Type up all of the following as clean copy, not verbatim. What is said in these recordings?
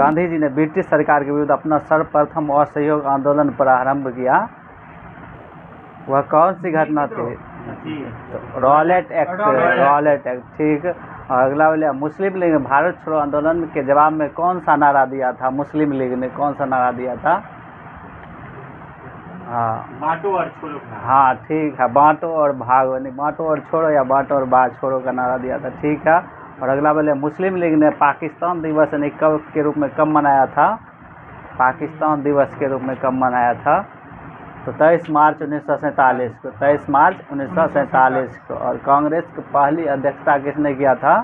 गांधी जी ने ब्रिटिश सरकार के विरुद्ध अपना सर्वप्रथम असहयोग आंदोलन प्रारंभ किया, वह कौन सी घटना थी? तो रॉलेट एक्ट, रॉलेट एक्ट, ठीक। और अगला बोलिए मुस्लिम लीग ने भारत छोड़ो आंदोलन के जवाब में कौन सा नारा दिया था? मुस्लिम लीग ने कौन सा नारा दिया था? हाँ, बांटो और छोड़ो। हाँ ठीक है, बांटो और भागो, नहीं बांटो और छोड़ो या बांटो और भाग छोड़ो का नारा दिया था, ठीक है। और अगला बोले मुस्लिम लीग ने पाकिस्तान दिवस यानी कब के रूप में कब मनाया था? पाकिस्तान दिवस के रूप में कब मनाया था? तो 23 मार्च 1947 को, 23 मार्च 1947 को। और कांग्रेस की पहली अध्यक्षता किसने किया था?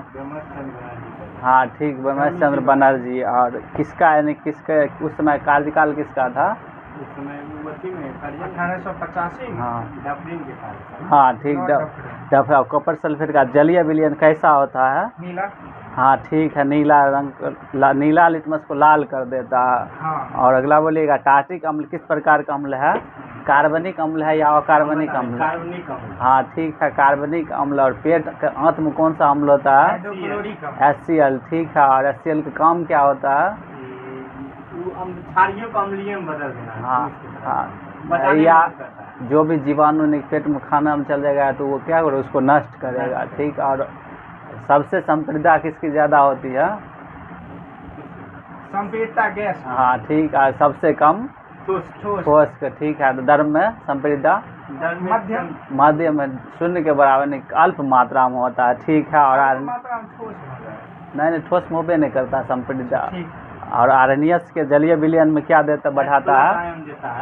हाँ ठीक, रमेश चंद्र बनर्जी। और किसका यानी किसके उस समय कार्यकाल किसका था? उस समय 1885 में। हाँ ठीक, डफर कॉपर सल्फेट का जलीय विलयन कैसा होता है? नीला। हाँ ठीक है, नीला रंग, नीला लिटमस को लाल कर देता है। हाँ। और अगला बोलिएगा टार्टिक अम्ल किस प्रकार का अम्ल है? कार्बनिक अम्ल है या अकार्बनिक अम्ल? कार्बनिक अम्ल। हाँ ठीक है, कार्बनिक अम्ल। और पेट के अंत में कौन सा अम्ल होता है? HCl, ठीक है। और HCl का काम क्या होता है? क्षारीय को अम्लीय में बदल देना। हाँ हाँ, या जो भी जीवाणु पेट में खाना में चल जाएगा तो वो क्या करेगा? उसको नष्ट करेगा, ठीक। और सबसे संपीड़िता किसकी ज़्यादा होती है? संपीड़िता गैस। हाँ ठीक है, सबसे कम ठोस का, ठीक है। तो द्रव में संपीड़िता मध्यम, मध्यम में 0 के बराबर नहीं, अल्प मात्रा में होता है, ठीक है। और नहीं, ठोस में होबे नहीं करता संपीड़िता। और आर्नियस के जलीय विलयन में क्या देता बढ़ाता है?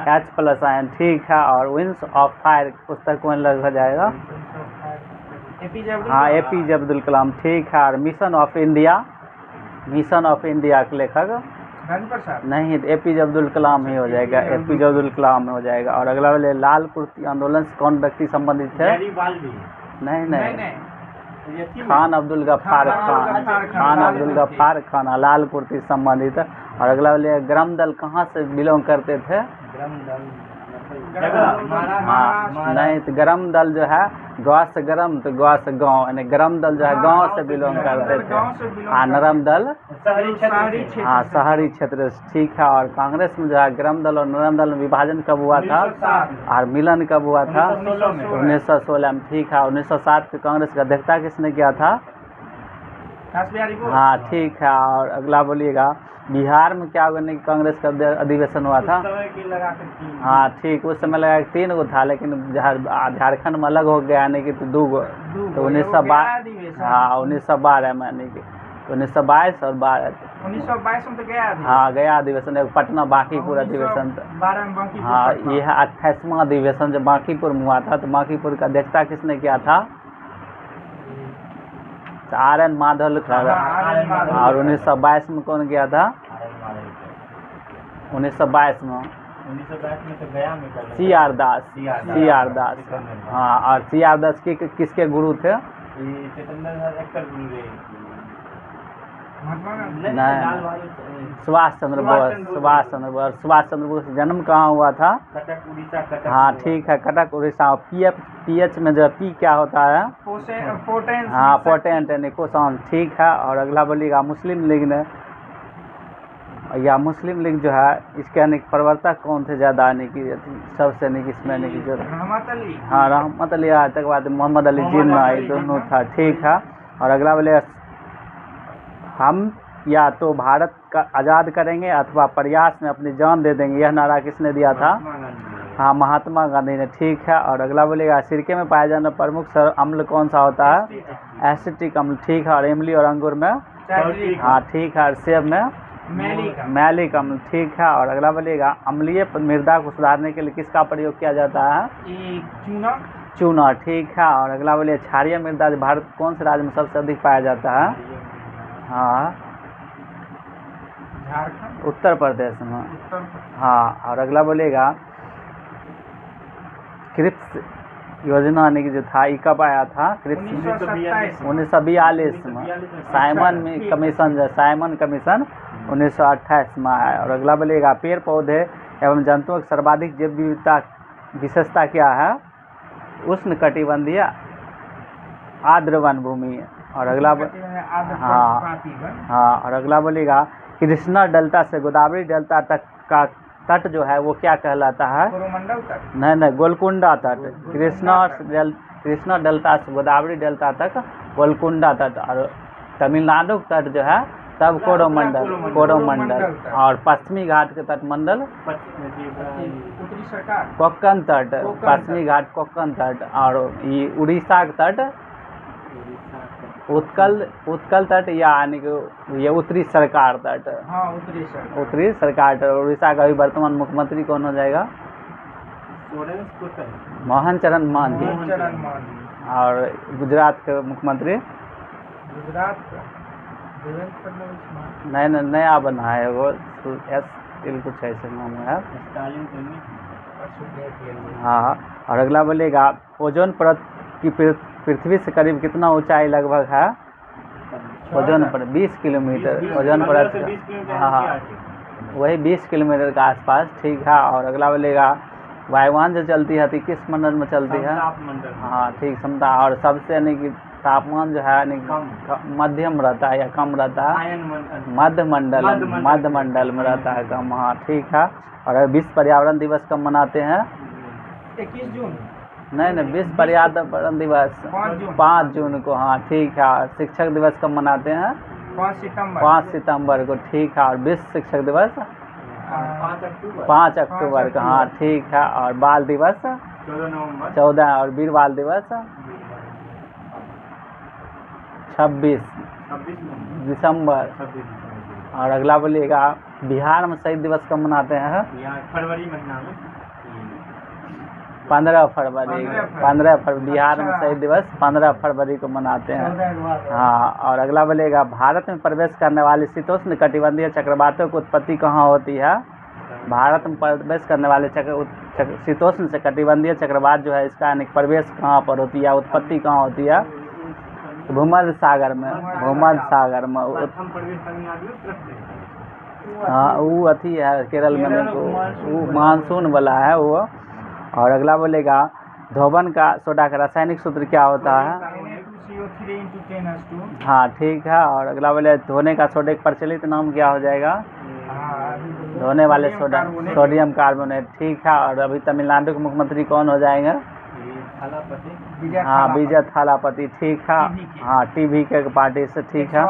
H+ आयन, ठीक है। और विंग्स ऑफ फायर पुस्तक कौन लग हो जाएगा? हाँ, APJ अब्दुल कलाम, ठीक है। और mission of India, mission of India के लेखक नहीं, APJ अब्दुल कलाम ही हो जाएगा, APJ अब्दुल कलाम हो जाएगा। और अगला वाले लाल कुर्ती आंदोलन से कौन व्यक्ति संबंधित है? नहीं, खान अब्दुल गफ्फार खान, खान अब्दुल गफ्फार खान लाल कुर्ती संबंधित है। और अगला वाले ग्राम दल कहाँ से बिलोंग करते थे? हाँ नहीं, तो ग्राम दल जो है गौ से ग्राम तो गौ से गाँव, यानी ग्राम दल जो है गाँव से बिलोंग करते थे। हाँ, नरम दल हाँ शहरी क्षेत्र से, ठीक है। और कांग्रेस में जो है ग्राम दल और नरम दल में विभाजन कब हुआ था? और मिलन कब हुआ था? 1916 में, ठीक है। 1907 के कांग्रेस का अध्यक्षता किसने किया था? हाँ ठीक है। और अगला बोलिएगा बिहार में क्या होने कांग्रेस का अधिवेशन हुआ था? हाँ ठीक, उस समय लगा 3 गो था, लेकिन झारखंड में अलग हो गया यानी कि तो 2 गो, तो 1912, हाँ 1912 में, यानी कि 1922 और 1922 में तो गया, हाँ गया अधिवेशन, पटना बांकीपुर अधिवेशन, हाँ ये है 28वां अधिवेशन जब बांकीपुर में हुआ था। तो बांकीपुर का अध्यक्षता किसने किया था? RN माधव था। और 1922 में कौन गया था? 1922 में तो गया में CR दास, CR दास। हाँ, और CR दास किसके गुरु थे? सुभाष चंद्र बोस, सुभाष चंद्र बोस। सुभाष चंद्र बोस जन्म कहाँ हुआ था? कटक, उड़ीसा। हाँ ठीक है, कटक उड़ीसा। PH में जो P क्या होता है? हाँ पोटेंट यानी कोसान, ठीक है। और अगला बोलिएगा मुस्लिम लीग ने, या मुस्लिम लीग जो है इसके यानी प्रवर्तक कौन थे ज़्यादा, यानी कि सबसे यानी कि इसमें यानी कि जो रहमत अली, हाँ रहमत अली, आज तक बाद मोहम्मद अली जिन्ना, ये दोनों था, ठीक है। और अगला बोलिएगा हम या तो भारत का आज़ाद करेंगे अथवा प्रयास में अपनी जान दे देंगे, यह नारा किसने दिया था? हाँ महात्मा गांधी ने, ठीक है। और अगला बोलेगा सिरके में पाया जाने प्रमुख अम्ल कौन सा होता है? एसिटिक अम्ल, ठीक है। और इमली और अंगूर में हाँ ठीक है। और सेब में मैलिक अम्ल, ठीक है। और अगला बोलेगा अम्लीय मृदा को सुधारने के लिए किसका प्रयोग किया जाता है? चूना, ठीक है। और अगला बोलिए क्षारीय मृदा भारत कौन से राज्य में सबसे अधिक पाया जाता है? हाँ उत्तर प्रदेश में, हाँ। और अगला बोलेगा क्रिप्स योजना यानी कि जो था ये कब आया था? क्रिप्स 1942 में। साइमन कमीशन, जो साइमन कमीशन 1928 में आया। और अगला बोलेगा पेड़ पौधे एवं जंतुओं की सर्वाधिक जैव विविधता विशेषता क्या है? उष्ण कटिबंधीय आर्द्र वन भूमि। और अगला हाँ, और अगला बोलेगा कृष्णा डेल्टा से गोदावरी डेल्टा तक का तट जो है वो क्या कहलाता है? कोरोमंडल तक। नहीं, गोलकुंडा तट। कृष्णा डेल्टा से गोदावरी डेल्टा तक गोलकुंडा तट, और तमिलनाडु का तट जो है तब कोरोमंडल, और पश्चिमी घाट के तट मंडल उत्तरी सरकार कोक्कन तट, पश्चिमी घाट कोक्कन तट, और ये उड़ीसा का तट उत्कल तट, यानी कि ये उत्तरी सरकार तट। हाँ, उत्तरी सरकार तट। उड़ीसा का भी वर्तमान मुख्यमंत्री कौन हो जाएगा? मोहन चरण मांझी। और गुजरात के मुख्यमंत्री नहीं, नया बना है वो, कुछ ऐसे नाम है। हाँ, और अगला बोलेगा ओजोन परत की पृथ्वी से करीब कितना ऊंचाई लगभग है? ओजोन परत 20 किलोमीटर ओजोन परत। हाँ, वही 20 किलोमीटर के आसपास, ठीक है। और अगला बोलेगा वायुयान जो चलती है तो किस मंडल में चलती है? हाँ, ठीक, समता। और सबसे यानी कि तापमान जो है यानी मध्यम रहता है या कम रहता है? मध्य मंडल में रहता है कम। हाँ, ठीक है। और विश्व पर्यावरण दिवस कब मनाते हैं? 21 जून। नहीं, विश्व पर्यावरण दिवस 5 जून को। हाँ, ठीक है। शिक्षक दिवस कब मनाते हैं? 5 सितंबर को, ठीक है। और विश्व शिक्षक दिवस 5 अक्टूबर को। हाँ, ठीक है। और बाल दिवस 14, और वीर बाल दिवस 26 दिसंबर। और अगला बोलिएगा बिहार में शहीद दिवस कब मनाते हैं? फरवरी महीना में 15 फरवरी। बिहार में शहीद दिवस 15 फरवरी को मनाते हैं। हाँ, और अगला बोलेगा भारत में प्रवेश करने वाली शीतोष्ण कटिबंधीय चक्रवातों की उत्पत्ति कहाँ होती है? भारत में प्रवेश करने वाले शीतोष्ण से कटिबंधीय चक्रवात जो है इसका यानी प्रवेश कहाँ पर होती है, उत्पत्ति कहाँ होती है? भूमध्य सागर में। हाँ, वो अथी है केरल में, वो मानसून वाला है वो। और अगला बोलेगा धोबन का सोडा का रासायनिक सूत्र क्या होता है? हाँ, ठीक है। और अगला बोले धोने का सोडे का प्रचलित नाम क्या हो जाएगा? धोने वाले सोडा सोडियम कार्बोनेट, ठीक है। और अभी तमिलनाडु के मुख्यमंत्री कौन हो जाएंगे? हाँ, विजय थालापति, ठीक है। हाँ, टीवी के पार्टी से, ठीक है।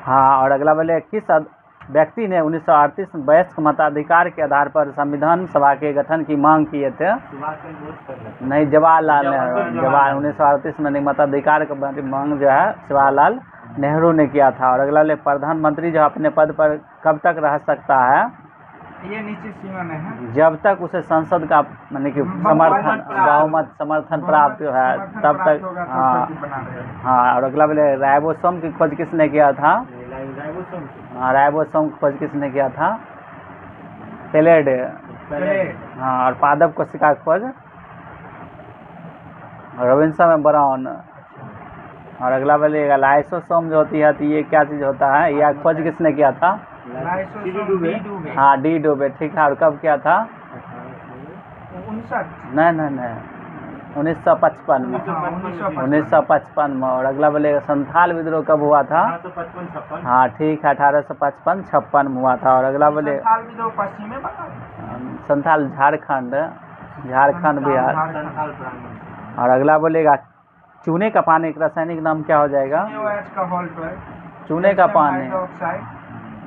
हाँ, और अगला बोले किस व्यक्ति ने 1938 में वयस्क मताधिकार के आधार पर संविधान सभा के गठन की मांग किए थे? नहीं, जवाहरलाल नेहरू। 1938 में मताधिकार का मांग जो है जवाहरलाल नेहरू ने किया था। और अगला बोले प्रधानमंत्री जो अपने पद पर कब तक रह सकता है? ये निश्चित सीमा में है। जब तक उसे संसद का यानी कि बहुमत समर्थन प्राप्त है तब तक। हाँ, और अगला बोले राइबोसोम की खोज किसने किया था? हाँ, राइबोसोम की खोज किसने किया था? पेलेडे। हाँ, और पादप कोशिका की खोज रॉबिन्सन ब्राउन। और अगला बोलेगा लाइसोसोम जो होती है तो ये क्या चीज़ होता है, यह खोज किसने किया था? हाँ, डी डुबे, ठीक है। और कब किया था? 1955 में। 1955 में। और अगला बोलेगा संथाल विद्रोह कब हुआ था? हाँ, ठीक है, 1855-56 में हुआ था। और अगला बोले संथाल झारखंड बिहार। और अगला बोलेगा चूने का पानी का रासायनिक नाम क्या हो जाएगा? चूने का पानी।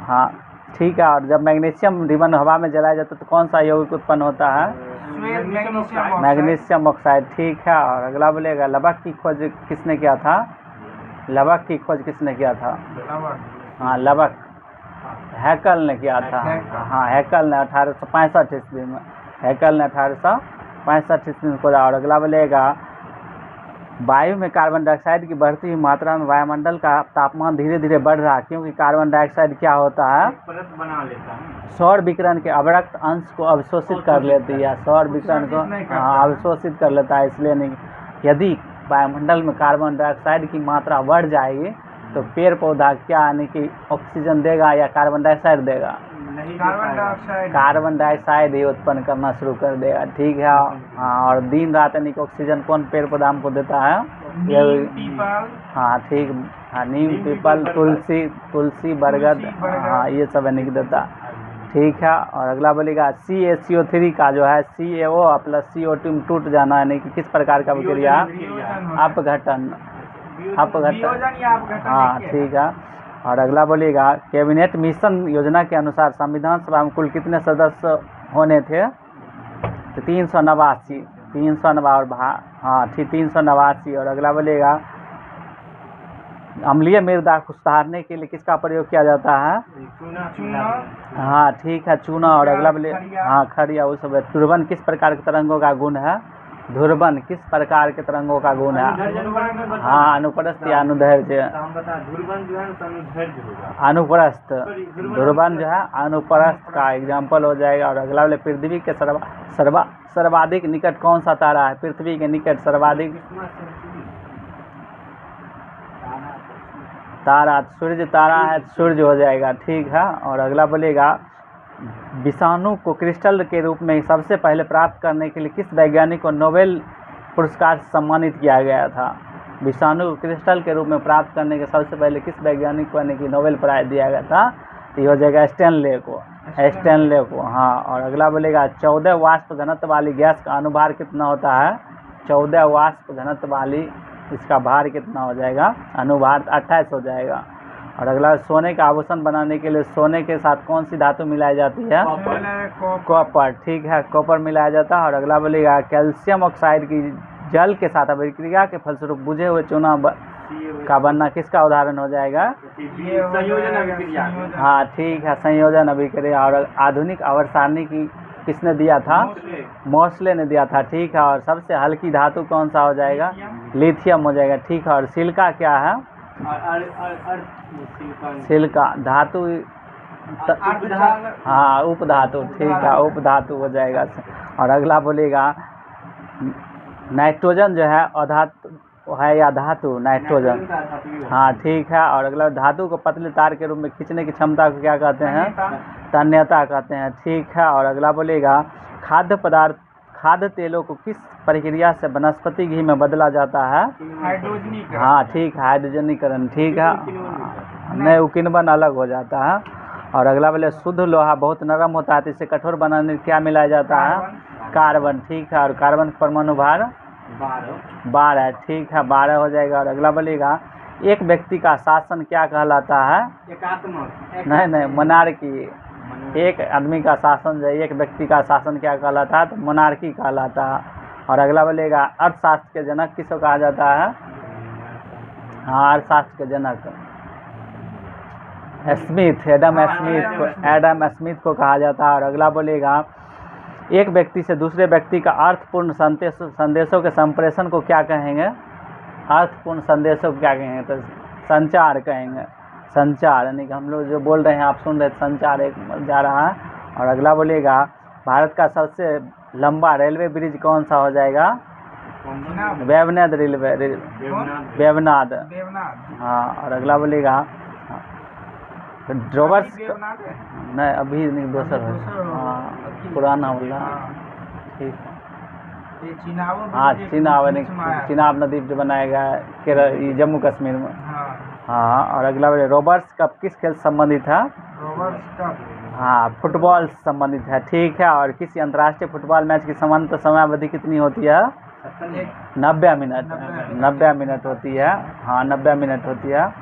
हाँ, ठीक है। और जब मैग्नीशियम रिबन हवा में जलाया जाता है तो कौन सा यौगिक उत्पन्न होता है? मैग्नीशियम ऑक्साइड, ठीक है। और अगला बोलेगा लवक की खोज किसने किया था? हाँ, लवक हैकल ने किया था। हाँ, हैकल ने 1865 ईस्वी में। 1865 ईस्वी में खोजा। और अगला बोलेगा वायु में कार्बन डाइऑक्साइड की बढ़ती हुई मात्रा में वायुमंडल का तापमान धीरे धीरे बढ़ रहा है क्योंकि कार्बन डाइऑक्साइड क्या होता है? परत बना लेता है। सौर विकिरण के अवरक्त अंश को अवशोषित कर लेती है। सौर विकिरण को अवशोषित कर लेता है। इसलिए नहीं, यदि वायुमंडल में कार्बन डाइऑक्साइड की मात्रा बढ़ जाएगी तो पेड़ पौधा क्या यानी कि ऑक्सीजन देगा या कार्बन डाइऑक्साइड देगा? कार्बन डाइऑक्साइड ही उत्पन्न करना शुरू कर देगा, ठीक है। और दिन रात यानी कि ऑक्सीजन कौन पेड़ पौधा हमको देता है? हाँ ठीक। हाँ नीम पीपल तुलसी तुलसी बरगद, हाँ ये सब है निगदता। ठीक है। और अगला बोलेगा CaCO3 का जो है CaO प्लस CO2 में टूट जाना, यानी कि किस प्रकार का विक्रिया? अपघटन। अपघटन, हाँ ठीक है। और अगला बोलिएगा कैबिनेट मिशन योजना के अनुसार संविधान सभा में कुल कितने सदस्य होने थे? तो 389। 389 और हाँ ठीक 389। और अगला बोलिएगा अम्लीय मृदा को सुधारने के लिए किसका प्रयोग किया जाता है? चूना। हाँ ठीक है चूना। और अगला बोले हाँ खड़िया वो सब है। ध्रुवन किस प्रकार के तरंगों का गुण है? ध्रुवन किस प्रकार के तरंगों का गुण है? हाँ अनुप्रस्थ या अनुदैर्ध्य। ध्रुवन जो है अनुदैर्ध्य होगा। अनुप्रस्थ। ध्रुवन जो है अनुप्रस्थ का एग्जाम्पल हो जाएगा। और अगला बोले पृथ्वी के सर्वाधिक निकट कौन सा तारा है? पृथ्वी के निकट सर्वाधिक तारा सूर्य तारा है, सूर्य हो जाएगा। ठीक है। और अगला बोलेगा विषाणु को क्रिस्टल के रूप में सबसे पहले प्राप्त करने के लिए किस वैज्ञानिक को नोबेल पुरस्कार से सम्मानित किया गया था? विषाणु को क्रिस्टल के रूप में प्राप्त करने के सबसे पहले किस वैज्ञानिक को यानी कि नोबेल प्राइज दिया गया था? तो ये हो जाएगा स्टैनले को। स्टैनले को, हाँ। और अगला बोलेगा 14 वाष्प घनत्व वाली गैस का अनुभार कितना होता है? 14 वाष्प घनत्व वाली इसका भार कितना हो जाएगा? अनुभार 28 हो जाएगा। और अगला सोने का आभूषण बनाने के लिए सोने के साथ कौन सी धातु मिलाई जाती है? कॉपर। ठीक है कॉपर मिलाया जाता है। और अगला बोलेगा कैल्शियम ऑक्साइड की जल के साथ अभिक्रिया के फलस्वरूप बुझे हुए चूना का बनना किसका उदाहरण हो जाएगा? संयोजन अभिक्रिया। हाँ ठीक है संयोजन अभिक्रिया। और आधुनिक आवर्त सारणी की किसने दिया था? मोस्ले ने दिया था। ठीक है। और सबसे हल्की धातु कौन सा हो जाएगा? लिथियम हो जाएगा। ठीक है। और सिलिका क्या है? सिलिका धातु हाँ उपधातु। ठीक है उपधातु हो जाएगा। और अगला बोलेगा नाइट्रोजन जो है अधातु है या धातु? नाइट्रोजन, हाँ ठीक है। और अगला धातु को पतले तार के रूप में खींचने की क्षमता को क्या कहते हैं? तन्यता कहते हैं। ठीक है। और अगला बोलेगा खाद्य तेलों को किस प्रक्रिया से वनस्पति घी में बदला जाता है? हाइड्रोजनीकरण। हाँ ठीक है हाइड्रोजनीकरण। ठीक है। नहीं उकिनबन अलग हो जाता है। और अगला बोले शुद्ध लोहा बहुत नरम होता है तो इसे कठोर बनाने में क्या मिलाया जाता है? कार्बन। ठीक है। और कार्बन परमाणु भार 12। ठीक है 12 हो जाएगा। और अगला बोलेगा एक व्यक्ति का शासन क्या कहलाता है? एकात्मक। नहीं मोनार्की। एक आदमी का शासन जो एक व्यक्ति का शासन क्या कहलाता है? तो मोनार्की कहलाता है। और अगला बोलेगा अर्थशास्त्र के जनक किसको कहा जाता है? हाँ अर्थशास्त्र के जनक स्मिथ, एडम स्मिथ को कहा जाता है। और अगला बोलेगा एक व्यक्ति से दूसरे व्यक्ति का अर्थपूर्ण संदेशों के संप्रेषण को क्या कहेंगे? अर्थपूर्ण संदेशों को क्या कहेंगे? तो संचार कहेंगे। संचार यानी कि हम लोग जो बोल रहे हैं आप सुन रहे हैं संचार एक जा रहा है। और अगला बोलेगा भारत का सबसे लंबा रेलवे ब्रिज कौन सा हो जाएगा? वेवनाद रेलवे वेवनाद। हाँ। और अगला बोलेगा रोबर्स नहीं अभी नहीं दूसरा है। हाँ पुराना बोला। ठीक है। हाँ चिनाब नदी जो बनाया गया है केरल जम्मू कश्मीर में। हाँ। और अगला बोले रोबर्ट्स कप किस खेल से संबंधित है? हाँ फुटबॉल से संबंधित है। ठीक है। और किसी अंतर्राष्ट्रीय फुटबॉल मैच की सामान्य समय अवधि कितनी होती है? 90 मिनट। 90 मिनट होती है। हाँ 90 मिनट होती है।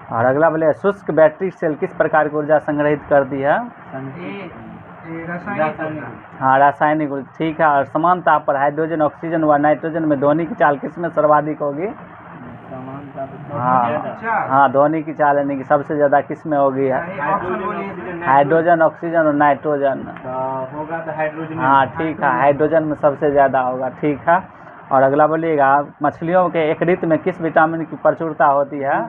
और अगला बोले शुष्क बैटरी सेल किस प्रकार की ऊर्जा संग्रहित करती है? हाँ रासायनिक ऊर्जा। ठीक है। और समान ताप पर हाइड्रोजन ऑक्सीजन व नाइट्रोजन में ध्वनि की चाल किसमें सर्वाधिक होगी? हाँ ध्वनि की चाल यानी कि सबसे ज़्यादा किस में होगी? हाइड्रोजन ऑक्सीजन और नाइट्रोजन होगा तो हाइड्रोजन। हाँ ठीक है हाइड्रोजन में सबसे ज़्यादा होगा। ठीक है। और अगला बोलिएगा मछलियों के यकृत में किस विटामिन की प्रचुरता होती है? हाँ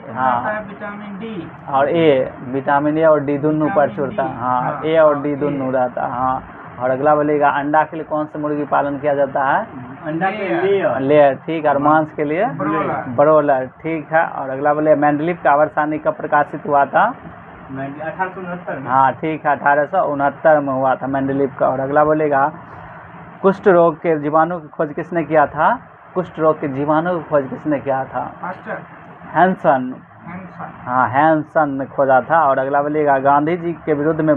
विटामिन डी और ए। विटामिन ए और डी दोनों प्रचुरता। हाँ ए और डी दोनों रहता है। हाँ। और अगला बोलेगा अंडा के लिए कौन सी मुर्गी पालन किया जाता है? अंडा के लेयर। ठीक है। और मांस के लिए ब्रोलर। ठीक है। और अगला बोले मेंडलीफ का आवर्त सारणी कब प्रकाशित हुआ था? 1869 में। हाँ ठीक है 1869 में हुआ था मेंडलीफ का। और अगला बोलेगा कुष्ठ रोग के जीवाणु की खोज किसने किया था? कुष्ठ रोग के जीवाणु की खोज किसने किया था? Master Hansen. हैंसन। हाँ, हैंसन ने खोजा था। और अगला बोलिएगा, गांधी जी के विरुद्ध में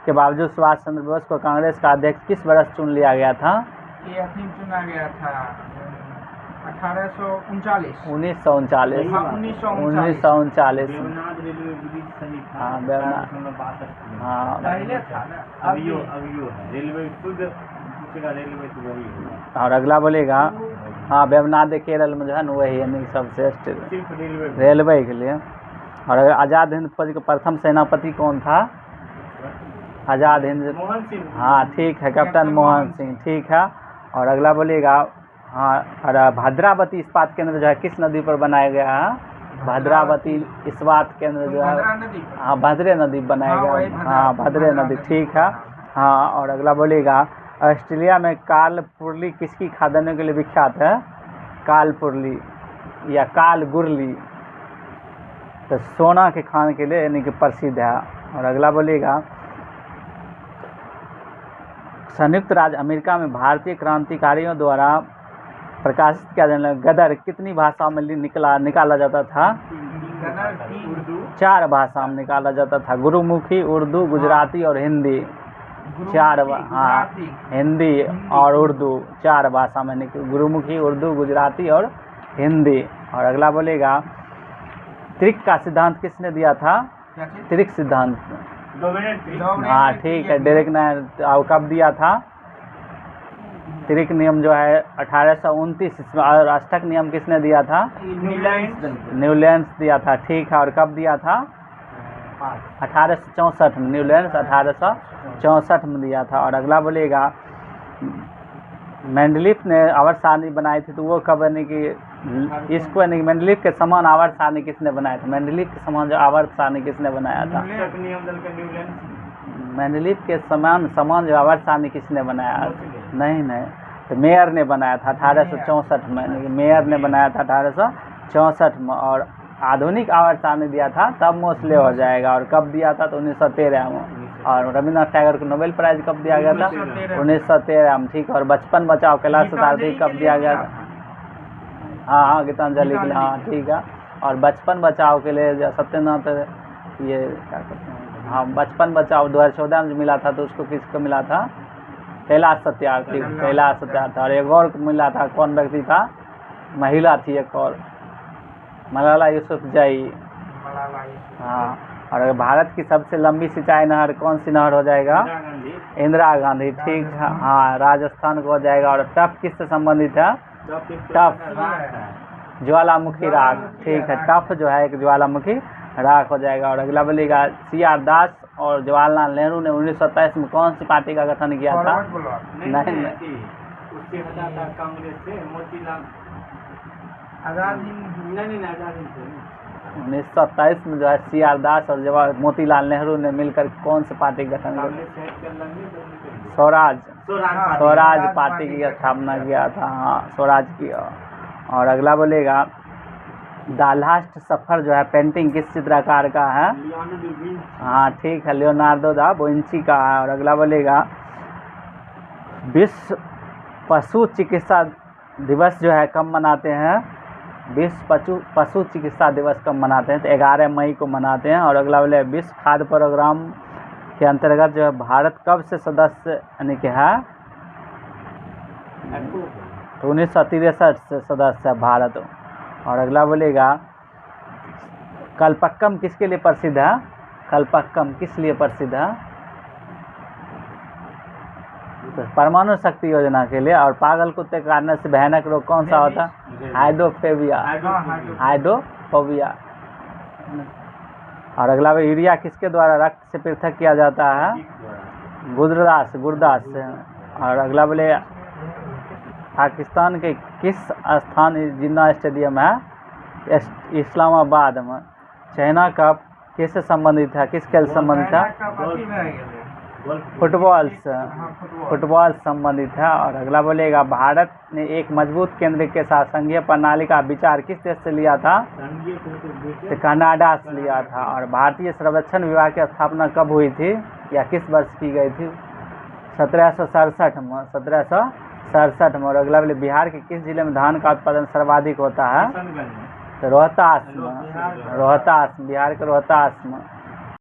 के बावजूद सुभाष चंद्र बोस को कांग्रेस का अध्यक्ष किस वर्ष चुन लिया गया था? ये चुना गया था 1839। 1939। हाँ, 1939। देवनाथ रेलवे ब्रिज सही था। हाँ, देवनाथ। 1862 में। हाँ, पहले था ना, अभियो है रेलवे शुद्ध पूछेगा, रेलवे तो वही है। और अगला बोलेगा, हाँ, वेवनाथ केरल में जो है ना वही यानी सबसे सिर्फ रेलवे के लिए। और अगर आज़ाद हिंद फौज के प्रथम सेनापति कौन था? आज़ाद हिंद, मोहन सिंह। हाँ ठीक है, कैप्टन मोहन सिंह, ठीक है। और अगला बोलिएगा, हाँ, और भद्रावती इस्पात केंद्र जो है किस नदी पर बनाया गया है? भद्रावती इस्पात केंद्र जो है, हाँ, भद्रे नदी बनाया गया। हाँ, भद्रे नदी, ठीक है। हाँ, और अगला बोलिएगा, ऑस्ट्रेलिया में कालपुरली किसकी खादानों के लिए विख्यात है? कालपुरली या कालगुरली, तो सोना के खान के लिए यानी कि प्रसिद्ध है। और अगला बोलिएगा, संयुक्त राज्य अमेरिका में भारतीय क्रांतिकारियों द्वारा प्रकाशित किया जाने वाला गदर कितनी भाषाओं में निकाला जाता था? उर्दू 4 भाषा में निकाला जाता था, गुरुमुखी, उर्दू, गुजराती और हिंदी। 4, हाँ, हिंदी और उर्दू 4 भाषा में गुरुमुखी, उर्दू, गुजराती और हिंदी। और अगला बोलेगा, त्रिक का सिद्धांत किसने दिया था? त्रिक सिद्धांत, हाँ ठीक है, डिरिक ने कब दिया था? त्रिक नियम जो है 1829 इसमें। और अष्टक नियम किसने दिया था? न्यूलैंड्स दिया था, ठीक है। और कब दिया था? 1864 में, न्यूलैंड्स 1864 में दिया था। और अगला बोलिएगा, मेंडलीफ ने आवर्त सारणी बनाई थी, तो वो कब यानी कि इसको यानी मेंडलीफ के समान आवर्त सारणी किसने बनाया था? मेंडलीफ के समान जो आवर्त सारणी किसने बनाया था? मेंडलीफ के समान जो आवर्त सारणी किसने बनाया? नहीं, तो मेयर ने बनाया था 1864 में, मेयर ने बनाया था 1864 में। और आधुनिक आवर्त सारणी दिया था तब मोस्टली हो जाएगा। और कब दिया था? तो 1913 में। और रविन्द्रनाथ टैगोर को नोबेल प्राइज कब दिया गया था? 1913 में, ठीक है। और बचपन बचाओ कैलाश सत्यार्थी कब दिया गया था? हाँ, गीतांजलि के लिए, हाँ ठीक है। और बचपन बचाओ के लिए सत्यनाथ, ये क्या कहते हैं, हाँ, बचपन बचाओ 2014 में मिला था, तो उसको किसको मिला था? कैलाश सत्यार्थी, कैलाश सत्यार्थी। और एक और मिला था, कौन व्यक्ति था? महिला थी एक और, मलाला यूसुफजई। हाँ। और अगर भारत की सबसे लंबी सिंचाई नहर कौन सी नहर हो जाएगा? इंदिरा गांधी, ठीक है। हाँ, राजस्थान को हो जाएगा। और टफ किससे संबंधित है? टफ, ज्वालामुखी राख, ठीक है। टफ जो है एक ज्वालामुखी राख हो जाएगा। और अगला बोलिएगा, CR दास और जवाहरलाल नेहरू ने 1927 में कौन सी पार्टी का गठन किया था? नहीं, उससे हटा था कांग्रेस से मोतीलाल आजाद 1927 में जो है CR दास और मोतीलाल नेहरू ने मिलकर कौन सी पार्टी का गठन किया? स्वराज पार्टी की स्थापना किया था, हाँ, स्वराज की। और अगला बोलेगा, द लास्ट सफर जो है पेंटिंग किस चित्रकार का है? हाँ ठीक है, लियोनार्डो दा विंची का है। और अगला बोलेगा, विश्व पशु चिकित्सा दिवस जो है कब मनाते हैं? विश्व पशु चिकित्सा दिवस कब मनाते हैं? तो 11 मई को मनाते हैं। और अगला बोले, विश्व खाद्य प्रोग्राम के अंतर्गत जो है भारत कब से सदस्य यानी कि है? तो 1963 से सदस्य है भारत। और अगला बोलेगा, कल्पक्कम किसके लिए प्रसिद्ध है? कल्पक्कम किस लिए प्रसिद्ध है? तो परमाणु शक्ति योजना के लिए। और पागल कुत्ते काटने से भयानक रोग कौन सा होता है? हाइड्रोफोबिया। और अगला यूरिया किसके द्वारा रक्त से पृथक किया जाता है? गुरदास से। और अगला बोले, पाकिस्तान के किस स्थान जिन्ना स्टेडियम है? इस्लामाबाद में। चाइना कप किससे संबंधित है? किस खेल से संबंधित है? फुटबॉल संबंधित है। और अगला बोलेगा, भारत ने एक मजबूत केंद्र के साथ संघीय प्रणाली का विचार किस देश से लिया था? तो कनाडा से लिया था। और भारतीय सर्वेक्षण विभाग की स्थापना कब हुई थी या किस वर्ष की गई थी? 1767 में, 1767 67 में। और अगला बोले बिहार के किस जिले में धान का उत्पादन सर्वाधिक होता है? किशनगंज में। तो रोहतास में। रोहतास, बिहार के रोहतास में।